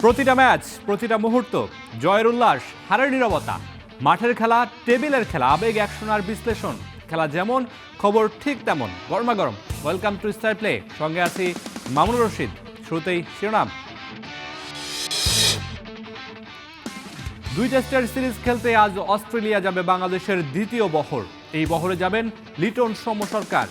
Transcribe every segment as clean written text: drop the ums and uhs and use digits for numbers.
প্রতিটা ম্যাচ, প্রতিটা মুহূর্ত, জয়ের উল্লাস, হারের নীরবতা, মাঠের খেলা, টেবিলের খেলা, আবেগ, অ্যাকশন আর বিশ্লেষণ। খেলা যেমন, খবর ঠিক তেমন। গরমা গরম ওয়েলকাম টু স্টার প্লে। সঙ্গে আছি মামুনুর রশিদ। শুরুতেই শিরোনাম। 2 টেস্টের সিরিজ খেলতে আজ অস্ট্রেলিয়া যাবে বাংলাদেশের দ্বিতীয় বহর। এই বহরে যাবেন লিটন সৌম্য সরকার।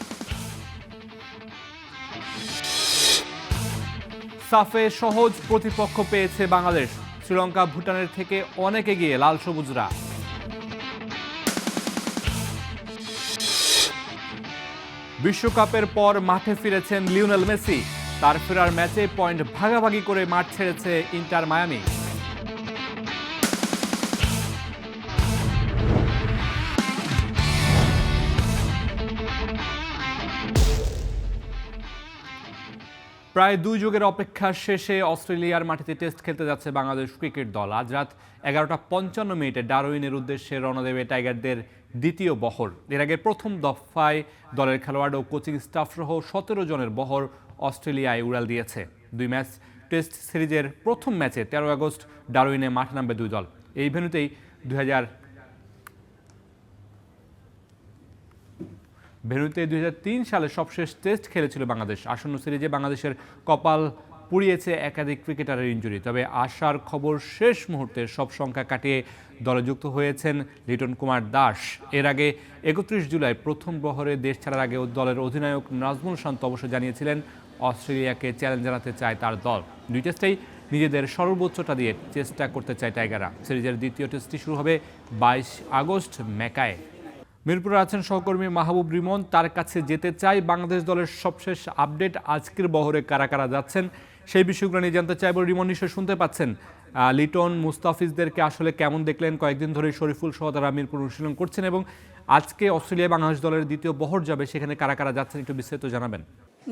সাফে সহজ প্রতিপক্ষ পেয়েছে বাংলাদেশ। শ্রীলঙ্কা ভুটানের থেকে অনেক এগিয়ে লাল সবুজরা। বিশ্বকাপের পর মাঠে ফিরেছেন লিওনেল মেসি। তার ফেরার ম্যাচে পয়েন্ট ভাগাভাগি করে মাঠ ছেড়েছে ইন্টার মায়ামি। প্রায় 2 যুগের অপেক্ষার শেষে অস্ট্রেলিয়ার মাটিতে টেস্ট খেলতে যাচ্ছে বাংলাদেশ ক্রিকেট দল। আজ রাত 11:55 ডারউইনের উদ্দেশ্যে রওনা দেবে টাইগারদের দ্বিতীয় বহর। এর আগে প্রথম দফায় দলের খেলোয়াড় ও কোচিং স্টাফ সহ 17 জনের বহর অস্ট্রেলিয়ায় উড়াল দিয়েছে। 2 ম্যাচ টেস্ট সিরিজের প্রথম ম্যাচে 13 আগস্ট ডারউইনে মাঠে নামবে 2 দল। এই ভেন্যুতেই 2003 সালে সবশেষ টেস্ট খেলেছিল বাংলাদেশ। আসন্ন সিরিজে বাংলাদেশের কপাল পুড়িয়েছে একাধিক ক্রিকেটারের ইনজুরি। তবে আশার খবর, শেষ মুহূর্তে সব সংখ্যা কাটিয়ে দলে যুক্ত হয়েছেন লিটন কুমার দাস। এর আগে 31 জুলাই প্রথম বহরে দেশ ছাড়ার আগে দলের অধিনায়ক নাজমুল শান্ত অবশ্য জানিয়েছিলেন অস্ট্রেলিয়াকে চ্যালেঞ্জ জানাতে চায় তার দল। 2 টেস্টেই নিজেদের সর্বোচ্চটা দিয়ে চেষ্টা করতে চায় টাইগাররা। সিরিজের দ্বিতীয় টেস্টটি শুরু হবে 22 আগস্ট ম্যাকায়। মিরপুরে আছেন সহকর্মী মাহবুব রিমন। তার কাছে যেতে চাই বাংলাদেশ দলের সবশেষ আপডেট, আজকের বহরে কারা কারা যাচ্ছেন সেই বিষয়গুলো নিয়ে জানতে চাইব। রিমন, নিশ্চয় শুনতে পাচ্ছেন, লিটন মুস্তাফিজদেরকে আসলে কেমন দেখলেন? কয়েকদিন ধরে শরীফুল সহ তারা মিরপুর অনুশীলন করছেন এবং আজকে অস্ট্রেলিয়া বাংলাদেশ দলের দ্বিতীয় বহর যাবে, সেখানে কারা কারা যাচ্ছেন একটু বিস্তারিত জানাবেন।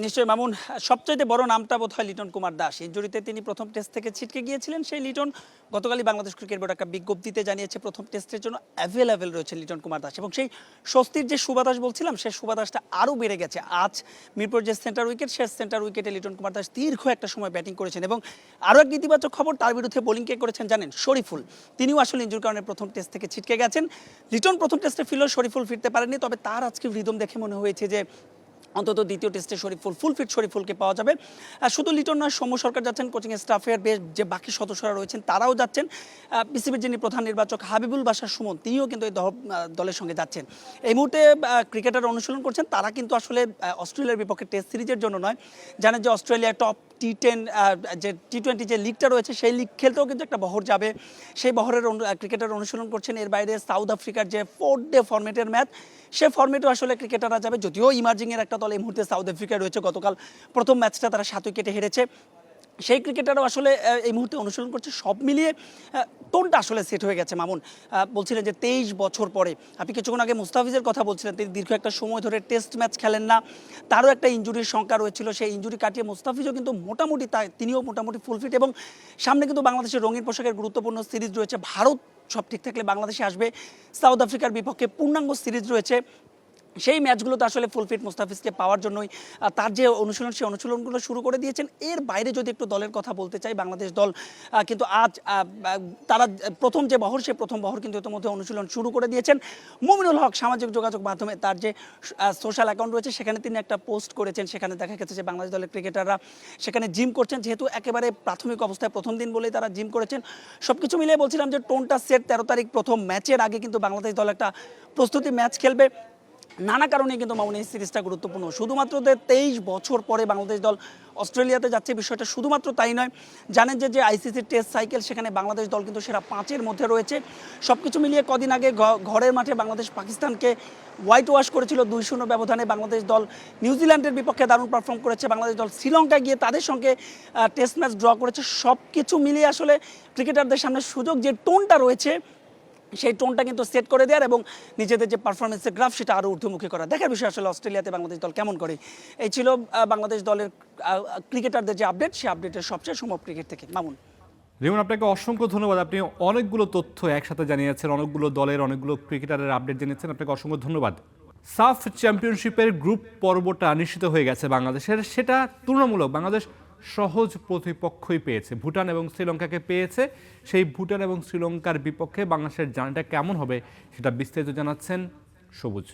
নিশ্চয়ই মামুন, সবচাইতে বড় নামটা বোধ হয় লিটন কুমার দাস। ইনজুরিতে তিনি প্রথম টেস্ট থেকে ছিটকে গিয়েছিলেন। সেই লিটন গতকালই বাংলাদেশ ক্রিকেট বোর্ড একটা বিজ্ঞপ্তিতে জানিয়েছে প্রথম টেস্টের জন্য অ্যাভেলেবেল রয়েছে লিটন কুমার দাস। এবং সেই স্বস্তির যে সুবাতাস বলছিলাম, সেই সুবাতাসটা আরও বেড়ে গেছে। আজ মিরপুর যে সেন্টার উইকেট, শেষ সেন্টার উইকেটে লিটন কুমার দাস দীর্ঘ একটা সময় ব্যাটিং করেছেন। এবং আরও এক ইতিবাচক খবর, তার বিরুদ্ধে বোলিং কে করেছেন জানেন? শরীফুল। তিনিও আসলে ইনজুরির কারণে প্রথম টেস্ট থেকে ছিটকে গেছেন। লিটন প্রথম টেস্টে ফিরলেও শরীফুল ফিরতে পারেননি। তবে তার আজকে রিদম দেখে মনে হয়েছে যে অন্তত দ্বিতীয় টেস্টে শরীফুল ফুল ফিট শরীফুলকে পাওয়া যাবে। আর শুধু লিটন নয়, সৌম্য সরকার যাচ্ছেন, কোচিং স্টাফের বেশ যে বাকি সদস্যরা রয়েছেন তারাও যাচ্ছেন। বিসিবির যিনি প্রধান নির্বাচক হাবিবুল বাশার সুমন, তিনিও কিন্তু এই দলের সঙ্গে যাচ্ছেন। এই মুহূর্তে ক্রিকেটার অনুশীলন করছেন। তারা কিন্তু আসলে অস্ট্রেলিয়ার বিপক্ষে টেস্ট সিরিজের জন্য নয়। জানেন যে অস্ট্রেলিয়া টপ T10 যে T20 যে লিগটা রয়েছে, সেই লিগ খেলতেও কিন্তু একটা বহর যাবে। সেই বহরের ক্রিকেটার অনুশীলন করছেন। এর বাইরে সাউথ আফ্রিকার যে 4 ডে ফরম্যাটের ম্যাচ, সে ফরম্যাটেও আসলে ক্রিকেটাররা যাবে। যদিও ইমার্জিংয়ের একটা দল এই মুহূর্তে সাউথ আফ্রিকায় রয়েছে। গতকাল প্রথম ম্যাচটা তারা 7 উইকেটে হেরেছে। সেই ক্রিকেটারও আসলে এই মুহূর্তে অনুশীলন করছে। সব মিলিয়ে টোনটা আসলে সেট হয়ে গেছে। মামুন বলছিলেন যে 23 বছর পরে, আপনি কিছুক্ষণ আগে মুস্তাফিজের কথা বলছিলেন, তিনি দীর্ঘ একটা সময় ধরে টেস্ট ম্যাচ খেলেন না। তারও একটা ইনজুরির সংখ্যা রয়েছিল। সেই ইনজুরি কাটিয়ে মুস্তাফিজও কিন্তু মোটামুটি তিনিও মোটামুটি ফুলফিট। এবং সামনে কিন্তু বাংলাদেশের রঙিন পোশাকের গুরুত্বপূর্ণ সিরিজ রয়েছে। ভারত সব ঠিক থাকলে বাংলাদেশে আসবে। সাউথ আফ্রিকার বিপক্ষে পূর্ণাঙ্গ সিরিজ রয়েছে। সেই ম্যাচগুলোতে আসলে ফুলফিট মুস্তাফিজকে পাওয়ার জন্যই তার যে অনুশীলন, সেই অনুশীলনগুলো শুরু করে দিয়েছেন। এর বাইরে যদি একটু দলের কথা বলতে চাই, বাংলাদেশ দল কিন্তু আজ তারা প্রথম যে বহর, সেই প্রথম বহর কিন্তু ইতিমধ্যে অনুশীলন শুরু করে দিয়েছেন। মুমিনুল হক সামাজিক যোগাযোগ মাধ্যমে তার যে সোশ্যাল অ্যাকাউন্ট রয়েছে, সেখানে তিনি একটা পোস্ট করেছেন। সেখানে দেখা গেছে যে বাংলাদেশ দলের ক্রিকেটাররা সেখানে জিম করছেন। যেহেতু একেবারে প্রাথমিক অবস্থায় প্রথম দিন বলেই তারা জিম করেছেন। সব কিছু মিলিয়ে বলছিলাম যে টোনটা সেট। 13 তারিখ প্রথম ম্যাচের আগে কিন্তু বাংলাদেশ দল একটা প্রস্তুতি ম্যাচ খেলবে। নানা কারণে কিন্তু মামুন এই সিরিজটা গুরুত্বপূর্ণ। শুধুমাত্র 23 বছর পরে বাংলাদেশ দল অস্ট্রেলিয়াতে যাচ্ছে, বিষয়টা শুধুমাত্র তাই নয়। জানেন যে আইসিসি টেস্ট সাইকেল, সেখানে বাংলাদেশ দল কিন্তু সেরা 5-এর মধ্যে রয়েছে। সব কিছু মিলিয়ে কদিন আগে ঘরের মাঠে বাংলাদেশ পাকিস্তানকে হোয়াইট ওয়াশ করেছিল 2-0 ব্যবধানে। বাংলাদেশ দল নিউজিল্যান্ডের বিপক্ষে দারুণ পারফর্ম করেছে। বাংলাদেশ দল শ্রীলঙ্কায় গিয়ে তাদের সঙ্গে টেস্ট ম্যাচ ড্র করেছে। সব কিছু মিলিয়ে আসলে ক্রিকেটারদের সামনে সুযোগ, যে টোনটা রয়েছে, সেই টোনটা কিন্তু সেট করে দেওয়ার এবং নিজেদের যে পারফরমেন্সের গ্রাফ, সেটা আরও ঊর্ধ্বমুখী করা। দেখার বিষয় আসলে অস্ট্রেলিয়াতে বাংলাদেশ দল কেমন করে। এই ছিল বাংলাদেশ দলের ক্রিকেটারদের যে আপডেট, সেই আপডেটের সবচেয়ে সম্ভব ক্রিকেট থেকে। মামুন, রিমন, আপনাকে অসংখ্য ধন্যবাদ। আপনি অনেকগুলো তথ্য একসাথে জানিয়েছেন, অনেকগুলো দলের অনেকগুলো ক্রিকেটারের আপডেট জানিয়েছেন। আপনাকে অসংখ্য ধন্যবাদ। সাফ চ্যাম্পিয়নশিপের গ্রুপ পর্বটা নিশ্চিত হয়ে গেছে বাংলাদেশের। সেটা তুলনামূলক বাংলাদেশ সহজ প্রতিপক্ষই পেয়েছে, ভুটান এবং শ্রীলঙ্কাকে পেয়েছে। সেই ভুটান এবং শ্রীলঙ্কার বিপক্ষে বাংলাদেশের জার্নিটা কেমন হবে সেটা বিস্তারিত জানাচ্ছেন সবুজ।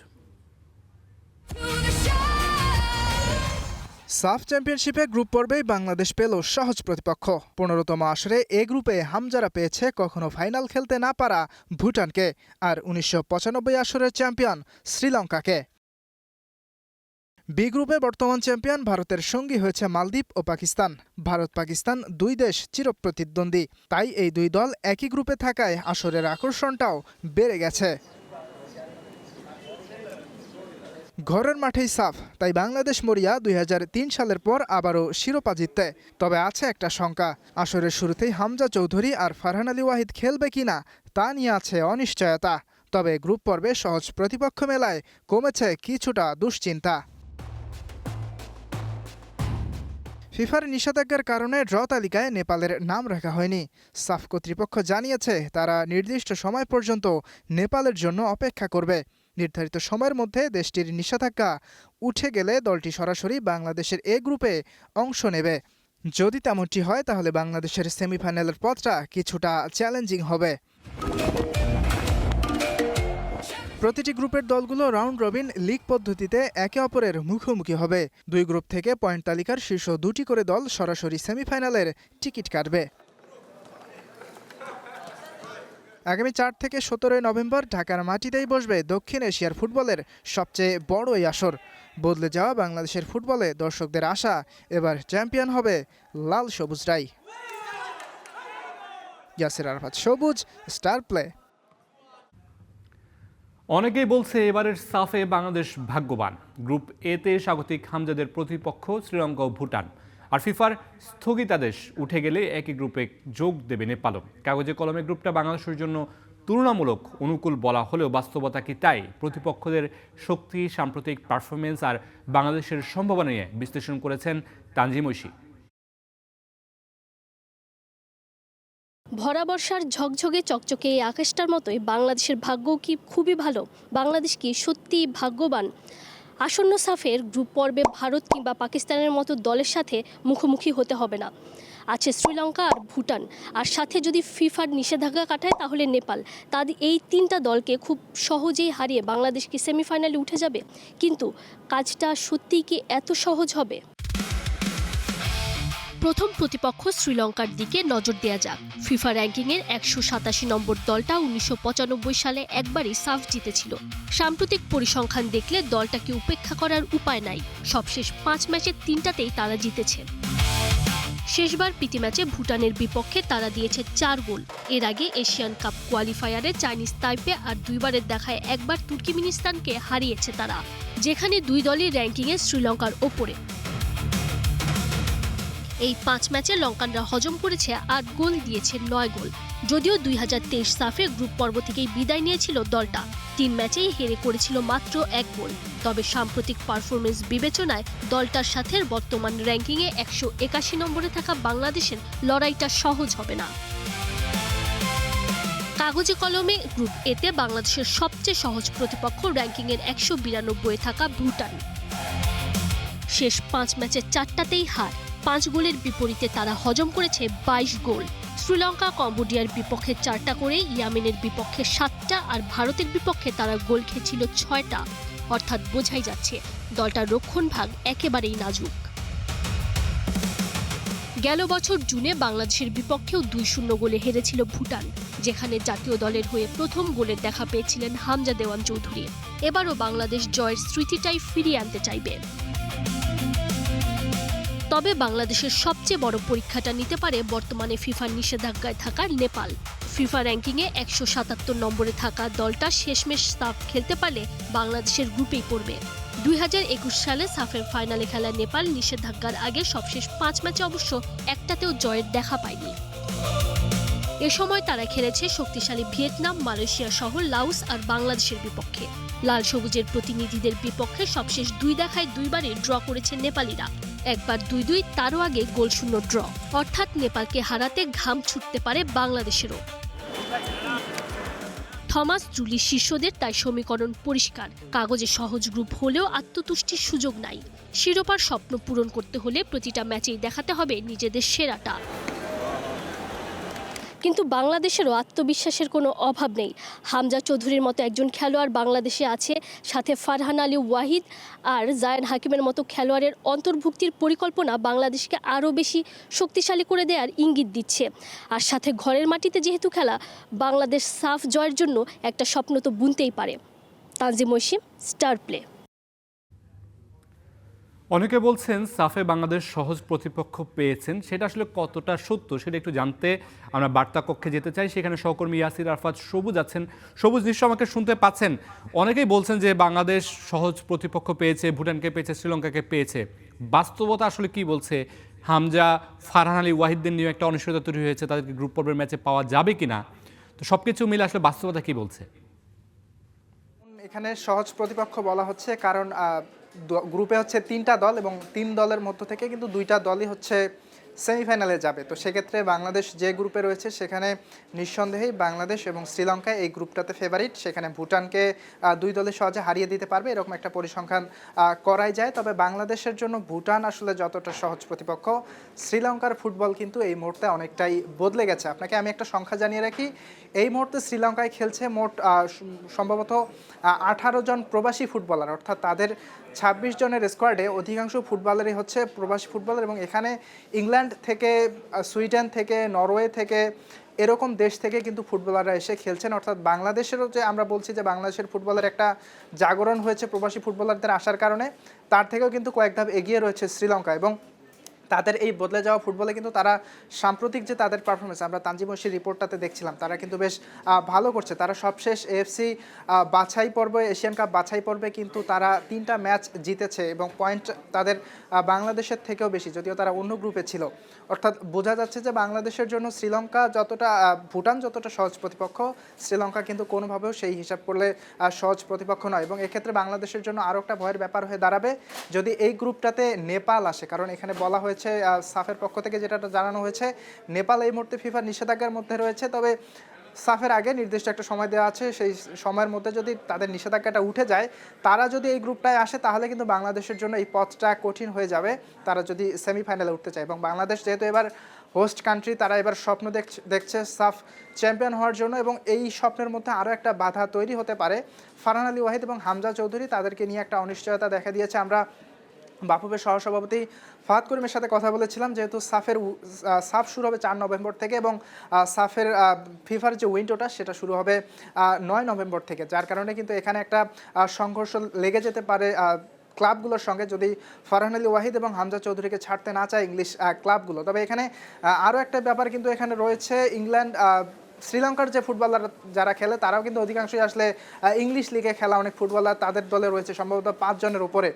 সাফ চ্যাম্পিয়নশিপে গ্রুপ পর্বেই বাংলাদেশ পেল সহজ প্রতিপক্ষ। ১৫তম আসরে এ গ্রুপে হামজারা পেয়েছে কখনো ফাইনাল খেলতে না পারা ভুটানকে, আর ১৯৯৫ আসরের চ্যাম্পিয়ন শ্রীলঙ্কাকে। বি গ্রুপে বর্তমান চ্যাম্পিয়ন ভারতের সঙ্গী হয়েছে মালদ্বীপ ও পাকিস্তান। ভারত পাকিস্তান দুই দেশ চিরপ্রতিদ্বন্দ্বী, তাই এই দুই দল একই গ্রুপে থাকায় আসরের আকর্ষণটাও বেড়ে গেছে। ঘরের মাঠেই সাফ, তাই বাংলাদেশ মরিয়া ২০০৩ সালের পর আবারও শিরোপা জিততে। তবে আছে একটা শঙ্কা, আসরের শুরুতেই হামজা চৌধুরী আর ফারহান আলী ওয়াহিদ খেলবে কিনা তা নিয়ে আছে অনিশ্চয়তা। তবে গ্রুপ পর্বে সহজ প্রতিপক্ষ মেলায় কমেছে কিছুটা দুশ্চিন্তা। ফিফার নিষেধাজ্ঞার কারণে ড্র তালিকায় নেপালের নাম রাখা হয়নি। সাফ কর্তৃপক্ষ জানিয়েছে তারা নির্দিষ্ট সময় পর্যন্ত নেপালের জন্য অপেক্ষা করবে। নির্ধারিত সময়ের মধ্যে দেশটির নিষেধাজ্ঞা উঠে গেলে দলটি সরাসরি বাংলাদেশের এ গ্রুপে অংশ নেবে। যদি তেমনটি হয় তাহলে বাংলাদেশের সেমিফাইনালের পথটা কিছুটা চ্যালেঞ্জিং হবে। প্রতিটি গ্রুপের দলগুলো রাউন্ড রবিন লিগ পদ্ধতিতে একে অপরের মুখোমুখি হবে। দুই গ্রুপ থেকে পয়েন্ট তালিকার শীর্ষ দুটি করে দল সরাসরি সেমিফাইনালের টিকিট কাটবে। আগামী ৪ থেকে ১৭ নভেম্বর ঢাকার মাটিতেই বসবে দক্ষিণ এশিয়ার ফুটবলের সবচেয়ে বড় এই আসর। বদলে যাওয়া বাংলাদেশের ফুটবলে দর্শকদের আশা, এবার চ্যাম্পিয়ন হবে লাল সবুজরাই। ইয়াসির আরাফাত, সবুজ, স্টার প্লে। অনেকেই বলছে এবারের সাফে বাংলাদেশ ভাগ্যবান। গ্রুপ এতে স্বাগতিক হামজাদের প্রতিপক্ষ শ্রীলঙ্কা ও ভুটান, আর ফিফার স্থগিতাদেশ উঠে গেলে একই গ্রুপে যোগ দেবে নেপালও। কাগজে কলমে গ্রুপটা বাংলাদেশের জন্য তুলনামূলক অনুকূল বলা হলেও বাস্তবতা কি তাই? প্রতিপক্ষদের শক্তি, সাম্প্রতিক পারফরমেন্স আর বাংলাদেশের সম্ভাবনা নিয়ে বিশ্লেষণ করেছেন তানজিম ঐশী। ভরা বর্ষার ঝকঝকে চকচকে এই আকাশটার মতোই বাংলাদেশের ভাগ্য কি খুবই ভালো? বাংলাদেশ কি সত্যিই ভাগ্যবান? আসন্ন সাফের গ্রুপ পর্বে ভারত কিংবা পাকিস্তানের মতো দলের সাথে মুখোমুখি হতে হবে না। আছে শ্রীলঙ্কা আর ভুটান, আর সাথে যদি ফিফার নিষেধাজ্ঞা কাটায় তাহলে নেপাল। তাদের এই তিনটা দলকে খুব সহজেই হারিয়ে বাংলাদেশ কি সেমিফাইনালে উঠে যাবে? কিন্তু কাজটা সত্যিই কি এত সহজ হবে? প্রথম প্রতিপক্ষ শ্রীলঙ্কার দিকে নজর দেয়া যাক। ফিফা র্যাঙ্কিংয়ের ১৮৭ নম্বর দলটা ১৯৯৫ সালে একবারই সাফ জিতেছিল। সাম্প্রতিক পরিসংখ্যান দেখলে দলটাকে উপেক্ষা করার উপায় নাই। সবশেষ ৫ ম্যাচের ৩টাতেই তারা জিতেছে। শেষবার প্রীতি ম্যাচে ভুটানের বিপক্ষে তারা দিয়েছে ৪ গোল। এর আগে এশিয়ান কাপ কোয়ালিফায়ারে চাইনিজ তাইপে আর দুইবারের দেখায় একবার তুর্কমেনিস্তানকে হারিয়েছে তারা, যেখানে দুই দলই র্যাঙ্কিংয়ে শ্রীলঙ্কার ওপরে। এই ৫ ম্যাচে লঙ্কানরা হজম করেছে ৮ গোল, দিয়েছে ৯ গোল। যদিও ২০২৩ সাফে গ্রুপ পর্ব থেকেই বিদায় নিয়েছিল দলটা, ৩ ম্যাচেই হেরে করেছিল মাত্র ১ গোল। তবে সাম্প্রতিক পারফরমেন্স বিবেচনায় দলটার সাথে বর্তমান র্যাঙ্কিংয়ে ১৮১ নম্বরে থাকা বাংলাদেশের লড়াইটা সহজ হবে না। কাগজে কলমে গ্রুপ এতে বাংলাদেশের সবচেয়ে সহজ প্রতিপক্ষ র্যাঙ্কিংয়ের ১৯২ থাকা ভুটান। শেষ ৫ ম্যাচের ৪টাতেই হার। ৫ গোলের বিপরীতে তারা হজম করেছে ২২ গোল। শ্রীলঙ্কা কম্বোডিয়ার বিপক্ষে ৪টা করে, ইয়েমেনের বিপক্ষে ৭টা আর ভারতের বিপক্ষে তারা গোল খেয়েছিল ৬টা। অর্থাৎ বোঝাই যাচ্ছে দলটার রক্ষণভাগ একেবারেই নাজুক। গেল বছর জুনে বাংলাদেশের বিপক্ষেও ২-০ গোলে হেরেছিল ভুটান, যেখানে জাতীয় দলের হয়ে প্রথম গোলের দেখা পেয়েছিলেন হামজা দেওয়ান চৌধুরী। এবারও বাংলাদেশ জয়ের স্মৃতিটাই ফিরিয়ে আনতে চাইবে। তবে বাংলাদেশের সবচেয়ে বড় পরীক্ষাটা নিতে পারে বর্তমানে ফিফার নিষেধাজ্ঞায় থাকা নেপাল। ফিফা র্যাঙ্কিংয়ে ১৭৭ নম্বরে থাকা দলটা শেষমেশ সাফ খেলতে পারলে বাংলাদেশের গ্রুপেই পড়বে। ২০২১ সালে সাফের ফাইনালে খেলা নেপাল নিষেধাজ্ঞার আগে সবশেষ ৫ ম্যাচে অবশ্য একটাতেও জয়ের দেখা পায়নি। এ সময় তারা খেলেছে শক্তিশালী ভিয়েতনাম, মালয়েশিয়া সহ লাওস আর বাংলাদেশের বিপক্ষে। লাল সবুজের প্রতিনিধিদের বিপক্ষে সবশেষ ২ দেখায় ২বারই ড্র করেছে নেপালিরা। একবার ২-২, তারও আগে গোলশূন্য ড্র। অর্থাৎ নেপালকে হারাতে ঘাম ছুটতে পারে বাংলাদেশেরও। থমাস, জুলি শীর্ষদের তাই সমীকরণ পরিষ্কার। কাগজে সহজ গ্রুপ হলেও আত্মতুষ্টির সুযোগ নাই। শিরোপার স্বপ্ন পূরণ করতে হলে প্রতিটা ম্যাচেই দেখাতে হবে নিজেদের সেরাটা। কিন্তু বাংলাদেশেরও আত্মবিশ্বাসের কোনো অভাব নেই। হামজা চৌধুরীর মতো একজন খেলোয়াড় বাংলাদেশে আছে, সাথে ফারহান আলী ওয়াহিদ আর জায়ান হাকিমের মতো খেলোয়াড়ের অন্তর্ভুক্তির পরিকল্পনা বাংলাদেশকে আরও বেশি শক্তিশালী করে দেওয়ার ইঙ্গিত দিচ্ছে। আর সাথে ঘরের মাটিতে যেহেতু খেলা, বাংলাদেশ সাফ জয়ের জন্য একটা স্বপ্ন তো বুনতেই পারে। Tanzim Oishi, star play. অনেকে বলছেন সাফে বাংলাদেশ সহজ প্রতিপক্ষ পেয়েছেন, সেটা আসলে কতটা সত্য সেটা একটু জানতে আমরা বার্তা কক্ষে যেতে চাই। সেখানে সহকর্মী ইয়াসির আরাফাত সবুজ আছেন। সবুজ, নিশ্চয় আমাকে শুনতে পাচ্ছেন। অনেকেই বলছেন যে বাংলাদেশ সহজ প্রতিপক্ষ পেয়েছে, ভুটানকে পেয়েছে, শ্রীলঙ্কাকে পেয়েছে। বাস্তবতা আসলে কি বলছে? হামজা, ফারহান আলী ওয়াহিদদের নিয়ে একটা অনিশ্চয়তা তৈরি হয়েছে, তাদেরকে গ্রুপ পর্বের ম্যাচে পাওয়া যাবে কিনা। তো সবকিছু মিলে আসলে বাস্তবতা কি বলছে? এখানে সহজ প্রতিপক্ষ বলা হচ্ছে কারণ গ্রুপে হচ্ছে 3টা দল এবং 3 দলের মধ্য থেকে কিন্তু 2টা দলই হচ্ছে সেমিফাইনালে যাবে। তো সেক্ষেত্রে বাংলাদেশ যে গ্রুপে রয়েছে সেখানে নিঃসন্দেহেই বাংলাদেশ এবং শ্রীলঙ্কা এই গ্রুপটাতে ফেভারিট। সেখানে ভুটানকে 2 দলে সহজে হারিয়ে দিতে পারবে, এরকম একটা পরিসংখ্যান করাই যায়। তবে বাংলাদেশের জন্য ভুটান আসলে যতটা সহজ প্রতিপক্ষ, শ্রীলঙ্কার ফুটবল কিন্তু এই মুহূর্তে অনেকটাই বদলে গেছে। আপনাকে আমি একটা সংখ্যা জানিয়ে রাখি, এই মুহূর্তে শ্রীলঙ্কায় খেলছে মোট সম্ভবত 18 জন প্রবাসী ফুটবলার, অর্থাৎ তাদের 26 জনের স্কোয়াডে অধিকাংশ ফুটবলারই হচ্ছে প্রবাসী ফুটবলার। এবং এখানে ইংল্যান্ড থেকে, সুইডেন থেকে, নরওয়ে থেকে, এরকম দেশ থেকে কিন্তু ফুটবলাররা এসে খেলছেন। অর্থাৎ বাংলাদেশেরও যে আমরা বলছি যে বাংলাদেশের ফুটবলের একটা জাগরণ হয়েছে প্রবাসী ফুটবলারদের আসার কারণে, তার থেকেও কিন্তু কয়েক ধাপ এগিয়ে রয়েছে শ্রীলঙ্কা। এবং তাদের এই বদলে যাওয়া ফুটবলে কিন্তু তারা সাম্প্রতিক যে তাদের পারফরমেন্স আমরা তানজিম ঐশীর রিপোর্টটাতে দেখছিলাম, তারা কিন্তু বেশ ভালো করছে। তারা সবশেষ এএফসি বাছাই পর্বে, এশিয়ান কাপ বাছাই পর্বে কিন্তু তারা 3টা ম্যাচ জিতেছে এবং পয়েন্ট তাদের বাংলাদেশের থেকেও বেশি, যদিও তারা অন্য গ্রুপে ছিল। অর্থাৎ বোঝা যাচ্ছে যে বাংলাদেশের জন্য শ্রীলঙ্কা যতটা, ভুটান যতটা সহজ প্রতিপক্ষ, শ্রীলঙ্কা কিন্তু কোনোভাবেও সেই হিসাব করলে সহজ প্রতিপক্ষ নয়। এবং এক্ষেত্রে বাংলাদেশের জন্য আরও একটা ভয়ের ব্যাপার হয়ে দাঁড়াবে যদি এই গ্রুপটাতে নেপাল আসে। কারণ এখানে বলা হয়েছে, সাফের পক্ষ থেকে যেটা জানানো হয়েছে, নেপাল এই মুহূর্তে ফিফার নিষেধাজ্ঞার মধ্যে রয়েছে। তবে সাফের আগে নির্দিষ্ট একটা সময় দেওয়া আছে, সেই সময়ের মধ্যে যদি তাদের নিষেধাজ্ঞাটা উঠে যায়, তারা যদি এই গ্রুপটায় আসে তাহলে কিন্তু বাংলাদেশের জন্য এই পথটা কঠিন হয়ে যাবে, তারা যদি সেমিফাইনালে উঠতে চায়। এবং বাংলাদেশ যেহেতু এবার হোস্ট কান্ট্রি, তারা এবার স্বপ্ন দেখছে সাফ চ্যাম্পিয়ন হওয়ার জন্য। এবং এই স্বপ্নের মধ্যে আরও একটা বাধা তৈরি হতে পারে। ফারহান আলী ওয়াহিদ এবং হামজা চৌধুরী, তাদেরকে নিয়ে একটা অনিশ্চয়তা দেখা দিয়েছে। আমরা বাফুফের সহসভাপতি ফাহাদ করিমের সাথে কথা বলেছিলাম, যেহেতু সাফ শুরু হবে 4 নভেম্বর থেকে এবং সাফের ফিফার যে উইন্ডোটা সেটা শুরু হবে 9 নভেম্বর থেকে, যার কারণে কিন্তু এখানে একটা সংঘর্ষ লেগে যেতে পারে ক্লাবগুলোর সঙ্গে যদি ফারহান আলী ওয়াহিদ এবং হামজা চৌধুরীকে ছাড়তে না চায় ইংলিশ ক্লাবগুলো। তবে এখানে আরও একটা ব্যাপার কিন্তু এখানে রয়েছে, ইংল্যান্ড, শ্রীলঙ্কার যে ফুটবলার যারা খেলে তারাও কিন্তু অধিকাংশই আসলে ইংলিশ লিগে খেলা অনেক ফুটবলার তাদের দলে রয়েছে, সম্ভবত 5 জনের উপরে।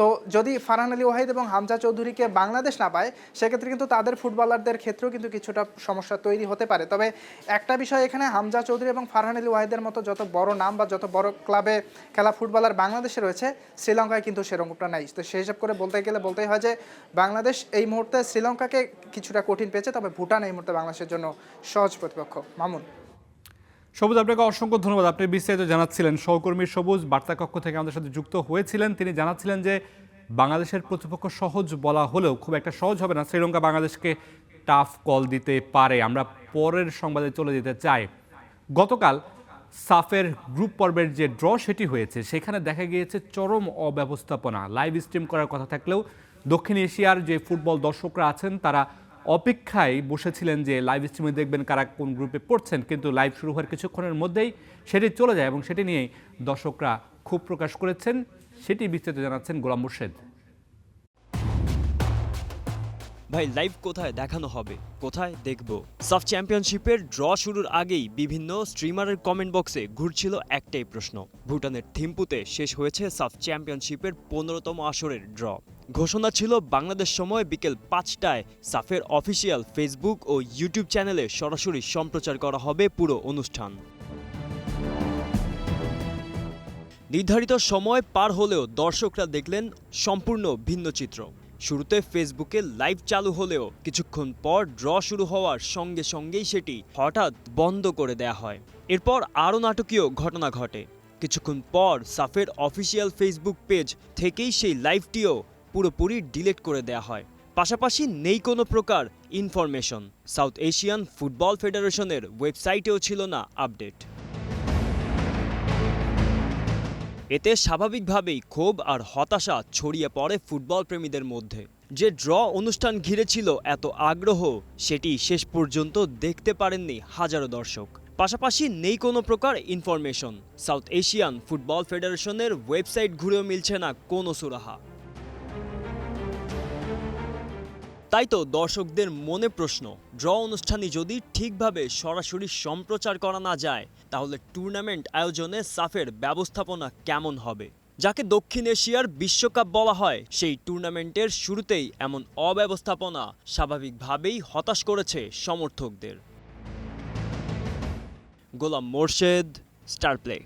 তো যদি ফারহান আলী ওয়াহিদ এবং হামজা চৌধুরীকে বাংলাদেশ না পায়, সেক্ষেত্রে কিন্তু তাদের ফুটবলারদের ক্ষেত্রেও কিন্তু কিছুটা সমস্যা তৈরি হতে পারে। তবে একটা বিষয়, এখানে হামজা চৌধুরী এবং ফারহান আলী ওয়াহিদের মতো যত বড় নাম বা যত বড় ক্লাবে খেলা ফুটবলার বাংলাদেশে রয়েছে, শ্রীলঙ্কায় কিন্তু সেরকমটা নাই। তো সেই হিসাব করে বলতে গেলে বলতেই হয় যে বাংলাদেশ এই মুহূর্তে শ্রীলঙ্কাকে কিছুটা কঠিন পেয়েছে, তবে ভুটান এই মুহূর্তে বাংলাদেশের জন্য সহজ প্রতিপক্ষ। মামুন। সবুজ, আপনাকে অসংখ্য ধন্যবাদ। আপনি বিস্তারিত জানাচ্ছিলেন। সহকর্মী সবুজ বার্তা কক্ষ থেকে আমাদের সাথে যুক্ত হয়েছিলেন। তিনি জানাচ্ছিলেন যে বাংলাদেশের প্রতিপক্ষ সহজ বলা হলেও খুব একটা সহজ হবে না, শ্রীলঙ্কা বাংলাদেশকে টাফ কল দিতে পারে। আমরা পরের সংবাদে চলে যেতে চাই। গতকাল সাফের গ্রুপ পর্বের যে ড্র সেটি হয়েছে, সেখানে দেখা গিয়েছে চরম অব্যবস্থাপনা। লাইভ স্ট্রিম করার কথা থাকলেও দক্ষিণ এশিয়ার যে ফুটবল দর্শকরা আছেন তারা অপেক্ষায় বসেছিলেন যে লাইভ স্ট্রিমে দেখবেন কারা কোন গ্রুপে পড়ছেন, কিন্তু লাইভ শুরু হওয়ার কিছুক্ষণের মধ্যেই সেটি চলে যায় এবং সেটি নিয়েই দর্শকরা ক্ষোভ প্রকাশ করেছেন। সেটি বিস্তারিত জানাচ্ছেন গোলাম মুর্শেদ। ভাই, লাইভ কোথায় দেখানো হবে, কোথায় দেখব? সাফ চ্যাম্পিয়নশিপের ড্র শুরুর আগেই বিভিন্ন স্ট্রিমারের কমেন্ট বক্সে ঘুরছিল একটাই প্রশ্ন। ভুটানের থিম্পুতে শেষ হয়েছে সাফ চ্যাম্পিয়নশিপের 15তম আসরের ড্র। ঘোষণা ছিল বাংলাদেশ সময় বিকেল 5টায় সাফের অফিসিয়াল ফেসবুক ও ইউটিউব চ্যানেলে সরাসরি সম্প্রচার করা হবে পুরো অনুষ্ঠান। নির্ধারিত সময় পার হলেও দর্শকরা দেখলেন সম্পূর্ণ ভিন্ন চিত্র। শুরুতে ফেসবুকে লাইভ চালু হলেও কিছুক্ষণ পর ড্র শুরু হওয়ার সঙ্গে সঙ্গেই সেটি হঠাৎ বন্ধ করে দেয়া হয়। এরপর আরও নাটকীয় ঘটনা ঘটে। কিছুক্ষণ পর সাফের অফিসিয়াল ফেসবুক পেজ থেকেই সেই লাইভটিও পুরোপুরি ডিলিট করে দেয়া হয়। পাশাপাশি নেই কোনো প্রকার ইনফরমেশন। সাউথ এশিয়ান ফুটবল ফেডারেশনের ওয়েবসাইটেও ছিল না আপডেট। এতে স্বাভাবিকভাবেই ক্ষোভ আর হতাশা ছড়িয়ে পড়ে ফুটবল প্রেমীদের মধ্যে। যে ড্র অনুষ্ঠান ঘিরে ছিল এত আগ্রহ, সেটি শেষ পর্যন্ত দেখতে পারেননি হাজারো দর্শক। পাশাপাশি নেই কোনো প্রকার ইনফরমেশন। সাউথ এশিয়ান ফুটবল ফেডারেশনের ওয়েবসাইট ঘুরেও মিলছে না কোনো সুরাহা। তাই তো দর্শকদের মনে প্রশ্ন, ড্র অনুষ্ঠানই যদি ঠিকভাবে সরাসরি সম্প্রচার করা না যায়, তাহলে টুর্নামেন্ট আয়োজনে সাফের ব্যবস্থাপনা কেমন হবে? যাকে দক্ষিণ এশিয়ার বিশ্বকাপ বলা হয়, সেই টুর্নামেন্টের শুরুতেই এমন অব্যবস্থাপনা স্বাভাবিকভাবেই হতাশ করেছে সমর্থকদের। গোলাম মোর্শেদ, স্টার প্লে।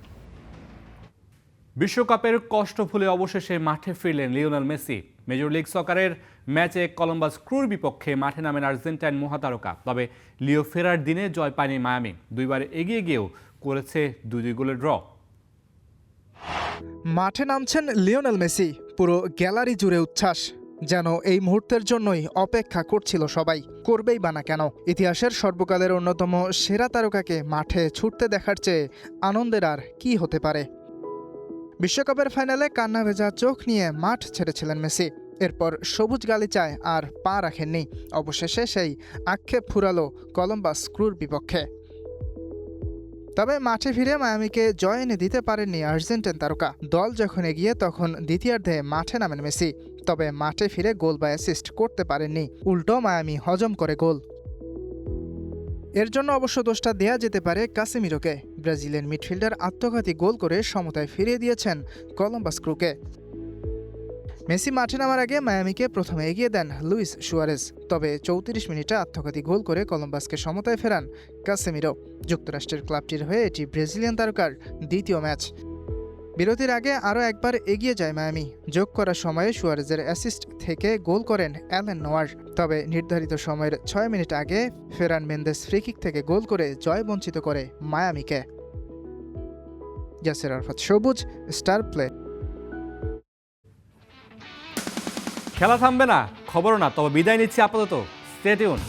বিশ্বকাপের কষ্ট ভুলে অবশেষে মাঠে ফিরলেন লিওনেল মেসি। মেজর লিগ সকারের ম্যাচে কলম্বাস ক্রুর বিপক্ষে মাঠে নামেন আর্জেন্টাইন মহাতারকা। তবে লিও ফেরার দিনে জয় পায়নি মায়ামি। দুইবার এগিয়ে গিয়েও করেছে 2-2 গোলের ড্র। মাঠে নামছেন লিওনেল মেসি, পুরো গ্যালারি জুড়ে উচ্ছ্বাস। যেন এই মুহূর্তের জন্যই অপেক্ষা করছিল সবাই, করবেই বা না কেন। ইতিহাসের সর্বকালের অন্যতম সেরা তারকাকে মাঠে ছুটতে দেখার চেয়ে আনন্দের আর কি হতে পারে। বিশ্বকাপের ফাইনালে কান্না ভেজা চোখ নিয়ে মাঠ ছেড়েছিলেন মেসি। এরপর সবুজ গালিচায় আর পা রাখেননি। অবশেষে সেই আক্ষেপ ফুরালো কলম্বাস ক্রুর বিপক্ষে। তবে মাঠে ফিরে মায়ামিকে জয় এনে দিতে পারেননি আর্জেন্টাইন তারকা। দল যখন এগিয়ে তখন দ্বিতীয়ার্ধে মাঠে নামেন মেসি। তবে মাঠে ফিরে গোল বা অ্যাসিস্ট করতে পারেননি, উল্টো মায়ামি হজম করে গোল। এর জন্য অবশ্য দোষটা দেয়া যেতে পারে কাসেমিরোকে। ব্রাজিলিয়ান মিডফিল্ডার আত্মঘাতী গোল করে সমতায় ফিরিয়ে দিয়েছেন কলম্বাস ক্রুকে। মেসি মাঠে নামার আগে মায়ামিকে প্রথমে এগিয়ে দেন লুইস সুয়ারেজ। তবে 34 মিনিটে আত্মঘাতী গোল করে কলম্বাসকে সমতায় ফেরান কাসেমিরো। যুক্তরাষ্ট্রের ক্লাবটির হয়ে এটি ব্রাজিলিয়ান তারকার দ্বিতীয় ম্যাচ। বিরতির আগে আরও একবার এগিয়ে যায় মায়ামি। যোগ করার সময়ে সুয়ারেজের অ্যাসিস্ট থেকে গোল করেন অ্যালেন নোয়ার। তবে নির্ধারিত সময়ের 6 মিনিট আগে ফেরান মেন্দেস ফ্রিকিক থেকে গোল করে জয় বঞ্চিত করে মায়ামিকে। ইয়াসির আরাফাত সবুজ, স্টার প্লে। খেলা থামবে না, খবরও না, তবে বিদায় নিচ্ছি আপাতত। Stay tune.